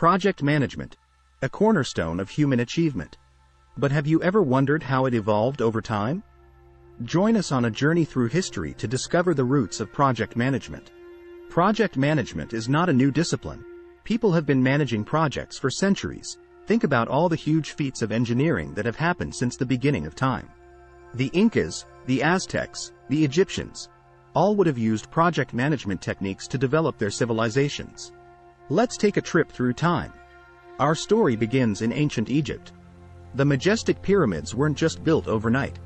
Project management, a cornerstone of human achievement. But have you ever wondered how it evolved over time? Join us on a journey through history to discover the roots of project management. Project management is not a new discipline. People have been managing projects for centuries. Think about all the huge feats of engineering that have happened since the beginning of time. The Incas, the Aztecs, the Egyptians, all would have used project management techniques to develop their civilizations. Let's take a trip through time. Our story begins in ancient Egypt. The majestic pyramids weren't just built overnight.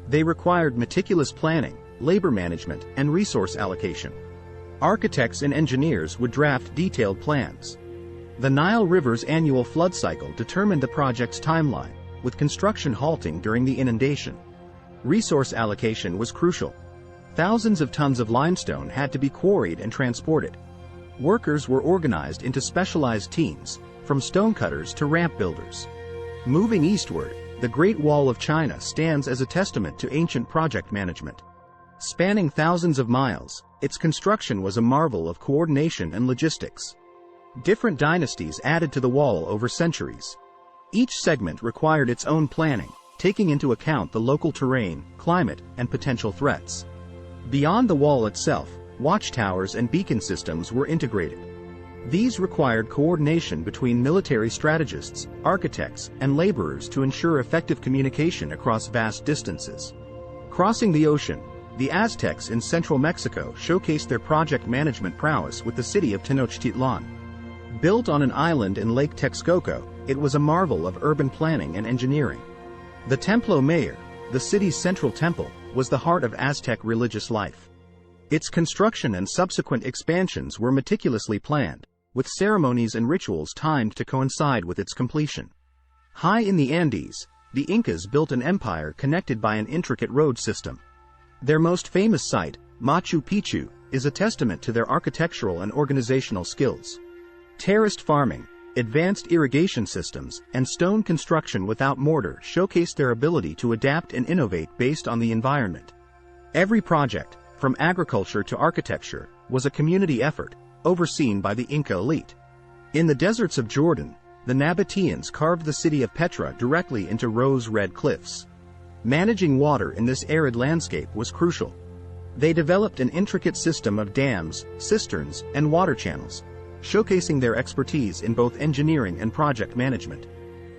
They required meticulous planning, labor management, and resource allocation. Architects and engineers would draft detailed plans. The Nile River's annual flood cycle determined the project's timeline, with construction halting during the inundation. Resource allocation was crucial. Thousands of tons of limestone had to be quarried and transported. Workers were organized into specialized teams, from stonecutters to ramp builders. Moving eastward, the Great Wall of China stands as a testament to ancient project management. Spanning thousands of miles, its construction was a marvel of coordination and logistics. Different dynasties added to the wall over centuries. Each segment required its own planning, taking into account the local terrain, climate, and potential threats. Beyond the wall itself, watchtowers and beacon systems were integrated. These required coordination between military strategists, architects, and laborers to ensure effective communication across vast distances. Crossing the ocean, the Aztecs in central Mexico showcased their project management prowess with the city of Tenochtitlan. Built on an island in Lake Texcoco, it was a marvel of urban planning and engineering. The Templo Mayor, the city's central temple, was the heart of Aztec religious life. Its construction and subsequent expansions were meticulously planned, with ceremonies and rituals timed to coincide with its completion. High in the Andes, the Incas built an empire connected by an intricate road system. Their most famous site, Machu Picchu, is a testament to their architectural and organizational skills. Terraced farming, advanced irrigation systems, and stone construction without mortar showcase their ability to adapt and innovate based on the environment. Every project, from agriculture to architecture, was a community effort, overseen by the Inca elite. In the deserts of Jordan, the Nabateans carved the city of Petra directly into rose-red cliffs. Managing water in this arid landscape was crucial. They developed an intricate system of dams, cisterns, and water channels, showcasing their expertise in both engineering and project management.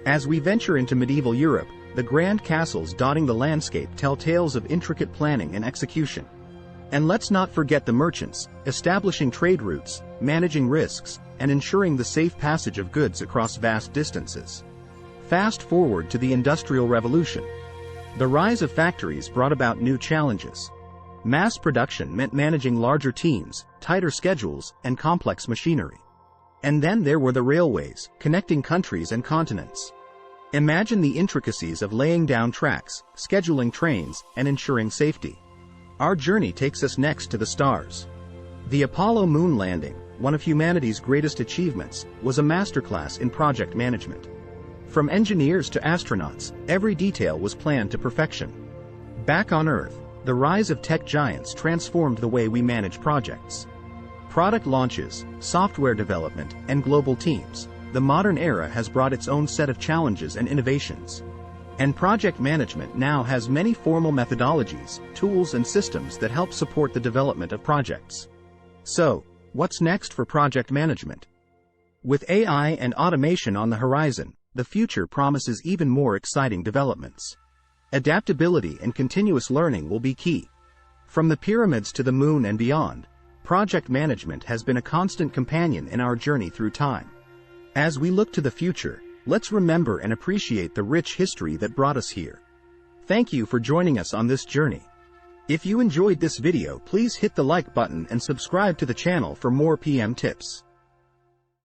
As we venture into medieval Europe, the grand castles dotting the landscape tell tales of intricate planning and execution. And let's not forget the merchants, establishing trade routes, managing risks, and ensuring the safe passage of goods across vast distances. Fast forward to the Industrial Revolution. The rise of factories brought about new challenges. Mass production meant managing larger teams, tighter schedules, and complex machinery. And then there were the railways, connecting countries and continents. Imagine the intricacies of laying down tracks, scheduling trains, and ensuring safety. Our journey takes us next to the stars. The Apollo moon landing, one of humanity's greatest achievements, was a masterclass in project management. From engineers to astronauts, every detail was planned to perfection. Back on Earth, the rise of tech giants transformed the way we manage projects. Product launches, software development, and global teams, the modern era has brought its own set of challenges and innovations. And project management now has many formal methodologies, tools, and systems that help support the development of projects. So, what's next for project management? With AI and automation on the horizon, the future promises even more exciting developments. Adaptability and continuous learning will be key. From the pyramids to the moon and beyond, project management has been a constant companion in our journey through time. As we look to the future, let's remember and appreciate the rich history that brought us here. Thank you for joining us on this journey. If you enjoyed this video, please hit the like button and subscribe to the channel for more PM tips.